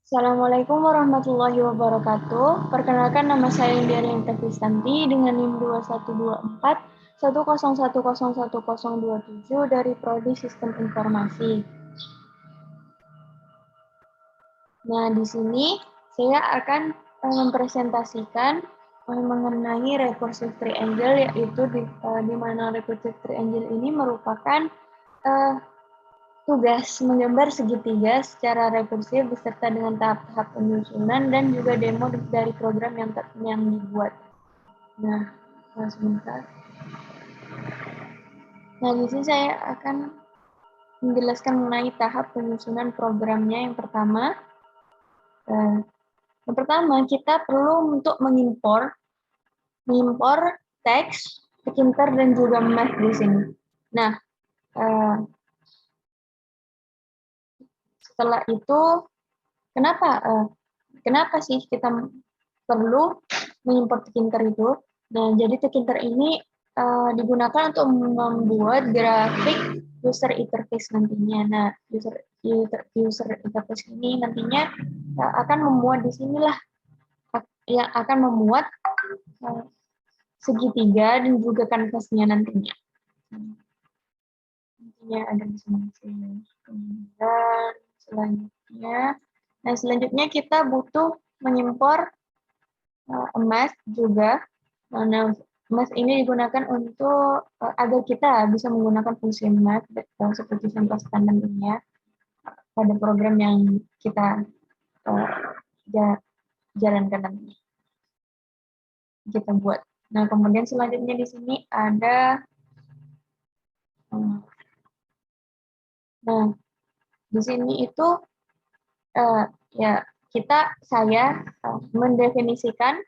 Assalamualaikum warahmatullahi wabarakatuh. Perkenalkan, nama saya Indiana Kristanti dengan NIM 2124 101011027 dari Prodi Sistem Informasi. Nah, di sini saya akan mempresentasikan mengenai recursive triangle, yaitu di mana recursive triangle ini merupakan tugas menggambar segitiga secara rekursif beserta dengan tahap-tahap penyusunan dan juga demo dari program yang dibuat. Nah, sebentar. Nah, di sini saya akan menjelaskan mengenai tahap penyusunan programnya. Yang pertama kita perlu untuk mengimpor teks, printer dan juga math di sini. Nah, setelah itu kenapa sih kita perlu mengimpor Tkinter itu? Nah, jadi Tkinter ini digunakan untuk membuat grafik user interface nantinya. Nah, user interface ini nantinya akan memuat di sinilah yang akan memuat segitiga dan juga kanvasnya nantinya. Nantinya ada di sini. Dan selanjutnya kita butuh mengimpor emas juga. Nah, emas ini digunakan untuk agar kita bisa menggunakan fungsi emas seperti contoh standarnya pada program yang kita jalankan nanti kita buat. Nah, kemudian selanjutnya di sini ada nah di sini itu saya mendefinisikan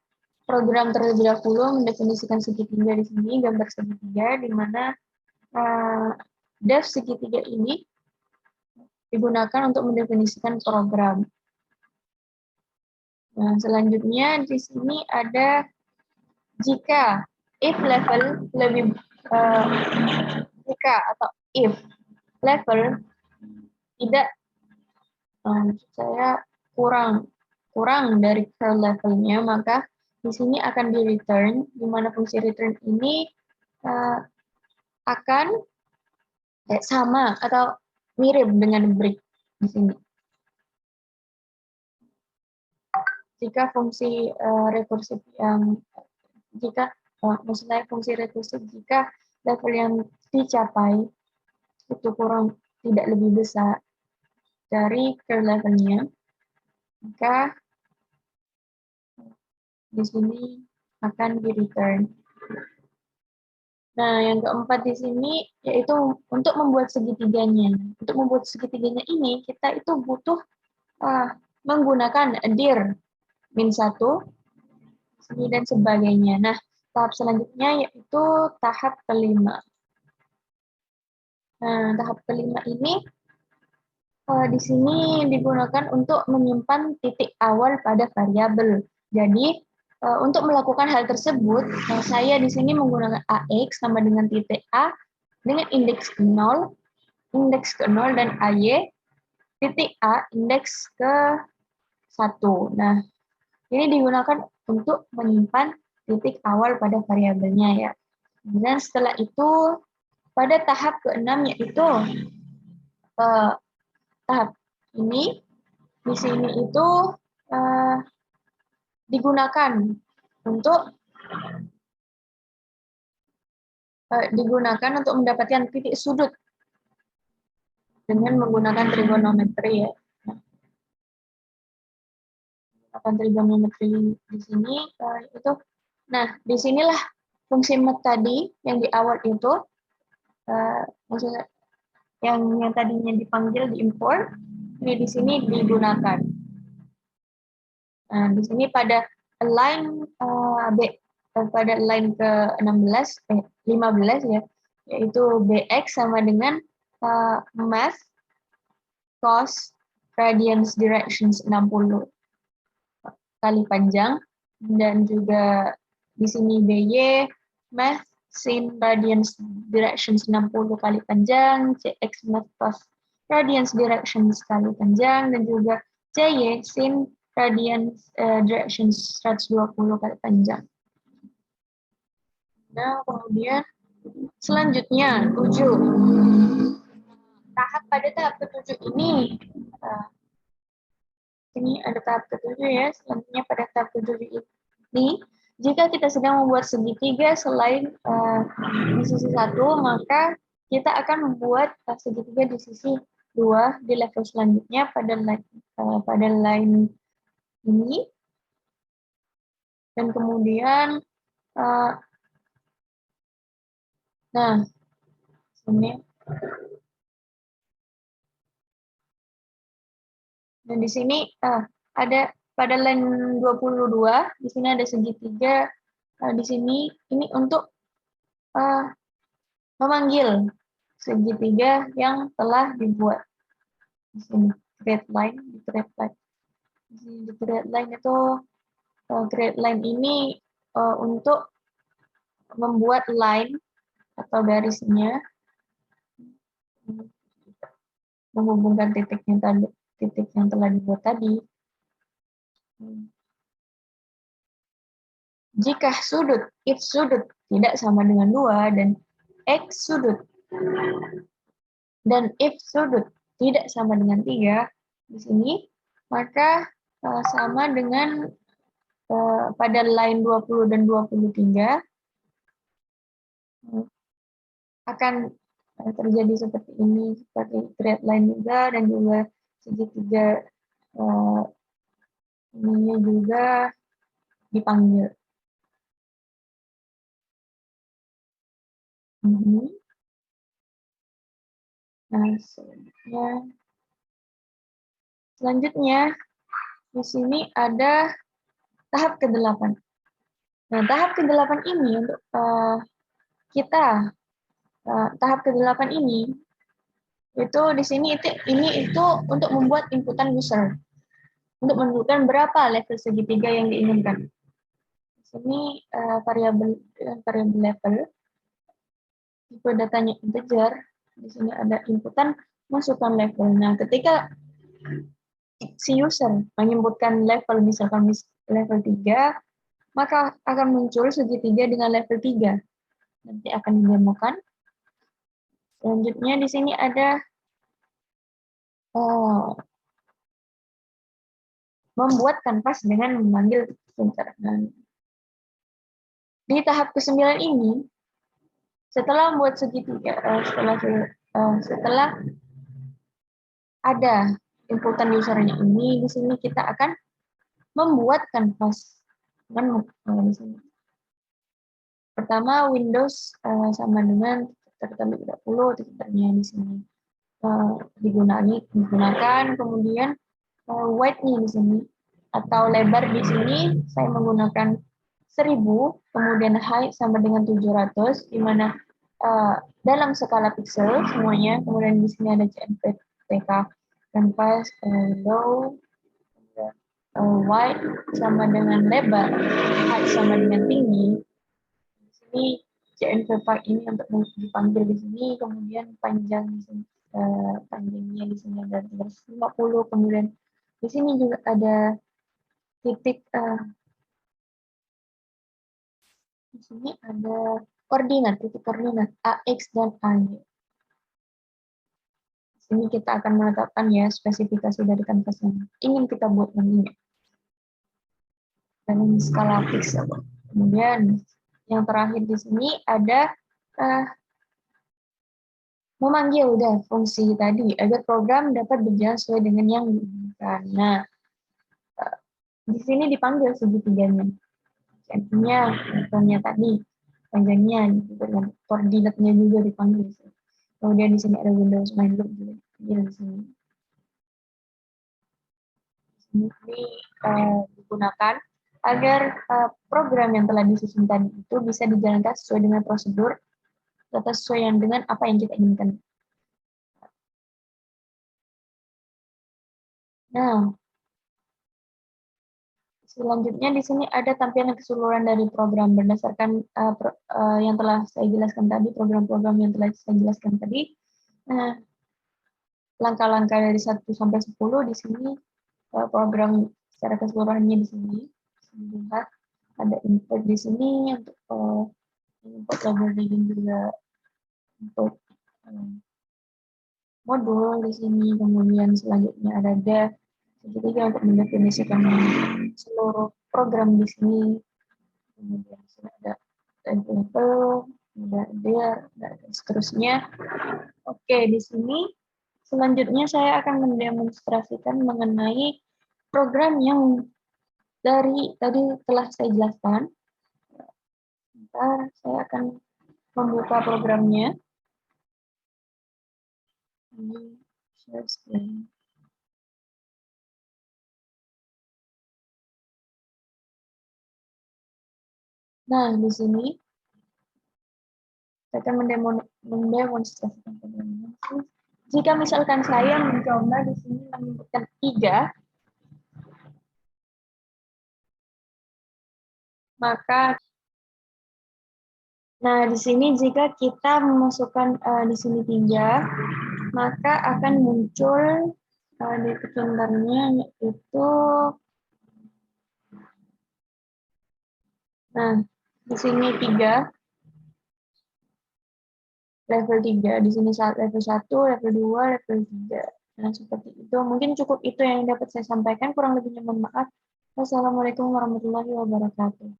program terlebih dahulu, mendefinisikan segitiga di sini, gambar segitiga, di mana def segitiga ini digunakan untuk mendefinisikan program. Nah, selanjutnya di sini ada jika if level lebih jika atau if level tidak saya kurang dari curl levelnya, maka di sini akan di return, di mana fungsi return ini akan sama atau mirip dengan break di sini. Jika fungsi rekursif fungsi rekursif jika level yang dicapai itu tidak lebih besar dari curl levelnya, maka di sini akan di return. Nah, yang keempat di sini yaitu untuk membuat segitiganya. Untuk membuat segitiganya ini kita itu butuh menggunakan dir -1 dan sebagainya. Nah, tahap selanjutnya yaitu tahap kelima. Nah, tahap kelima ini di sini digunakan untuk menyimpan titik awal pada variabel. Jadi, untuk melakukan hal tersebut, saya di sini menggunakan AX sama dengan titik A dengan indeks ke 0 dan AY, titik A indeks ke 1. Nah, ini digunakan untuk menyimpan titik awal pada variabelnya ya. Dan setelah itu, pada tahap ke-6 yaitu tahap ini, di sini itu digunakan untuk mendapatkan titik sudut dengan menggunakan trigonometri ya. Menggunakan trigonometri di sini itu. Nah, disinilah fungsi math tadi yang di awal itu maksudnya yang tadinya dipanggil diimport, ini di sini digunakan. Nah, di sini pada line pada line ke-15 ya, yaitu BX sama dengan math cos radians directions 60 kali panjang, dan juga di sini BY math sin radians directions 60 kali panjang, CX math cos radians directions kali panjang, dan juga CY sin radians direction 120 kali panjang. Nah, kemudian selanjutnya 7. Pada tahap ke-7 ini ada tahap ke-7 ya. Selanjutnya pada tahap ke-7 ini, jika kita sedang membuat segitiga selain di sisi 1, maka kita akan membuat segitiga di sisi 2 di level selanjutnya pada line ini. Dan kemudian nah, ini. Dan di sini ada pada line 22, di sini ada segitiga di sini, ini untuk memanggil segitiga yang telah dibuat. Di sini create line, di create line. Di create line itu create line ini untuk membuat line atau garisnya menghubungkan titik yang telah dibuat tadi. Jika if sudut tidak sama dengan 2 dan X sudut dan if sudut tidak sama dengan 3 di sini, maka sama dengan pada line 20 dan 23 akan terjadi seperti ini, seperti create line juga, dan juga segitiga ininya juga dipanggil. Nah, selanjutnya di sini ada tahap ke-8. Nah, tahap ke-8 ini untuk tahap ke-8 ini itu di sini itu untuk membuat inputan user untuk menentukan berapa level segitiga yang diinginkan. Di sini variabel level, tipe datanya integer, di sini ada inputan masukkan level. Nah, ketika si user menginputkan level, misalkan level 3, maka akan muncul segitiga dengan level 3. Nanti akan didemokan. Selanjutnya di sini ada membuat kanvas dengan memanggil printer. Di tahap ke-9 ini, setelah membuat segitiga, setelah ada inputan usernya ini, di sini kita akan membuat kanvas. Di sini. Pertama, Windows sama dengan terlebih dahulu, Twitternya di sini digunakan, kemudian width-nya di sini atau lebar di sini saya menggunakan 1000, kemudian height sama dengan 700, di mana dalam skala pixel semuanya, kemudian di sini ada CMPTK canvas low, width sama dengan lebar, height sama dengan tinggi. Di sini CNV5 ini untuk dipanggil di sini, kemudian panjang di sini. Panjangnya di sini ada 350, kemudian di sini juga ada titik di sini ada titik koordinat AX dan AY. Di sini kita akan menetapkan ya spesifikasi dari kanvas yang ingin kita buat nantinya dalam skala pixel. Kemudian yang terakhir di sini ada memanggil fungsi tadi agar program dapat berjalan sesuai dengan yang diinginkan. Nah, di sini dipanggil segitiganya. Artinya levelnya tadi, panjangnya, koordinatnya juga dipanggil. Kemudian di sini ada Windows main loop juga di sini. Ini digunakan agar program yang telah disusun tadi itu bisa dijalankan sesuai dengan prosedur atau sesuai dengan apa yang kita inginkan. Nah, selanjutnya di sini ada tampilan keseluruhan dari program berdasarkan yang telah saya jelaskan tadi, program-program yang telah saya jelaskan tadi. Nah, langkah-langkah dari 1 sampai 10 di sini program secara keseluruhannya di sini. Lihat ada input di sini untuk input library dan juga untuk modul di sini. Kemudian selanjutnya ada dev segitiga untuk mendefinisikan seluruh program di sini. Kemudian di sini ada level, ada there, dan seterusnya. Oke, di sini selanjutnya saya akan mendemonstrasikan mengenai program yang dari tadi telah saya jelaskan. Sebentar, saya akan membuka programnya. Ini share screen. Nah, di sini saya akan mendemonstrasikan programnya. Jika misalkan saya mencoba di sini menyebutkan 3, maka nah di sini jika kita memasukkan di sini 3, maka akan muncul di pinternya yaitu di sini 3, level 3, di sini level 1, level 2, level 3. Nah, seperti itu. Mungkin cukup itu yang dapat saya sampaikan, kurang lebihnya mohon maaf. Wassalamualaikum warahmatullahi wabarakatuh.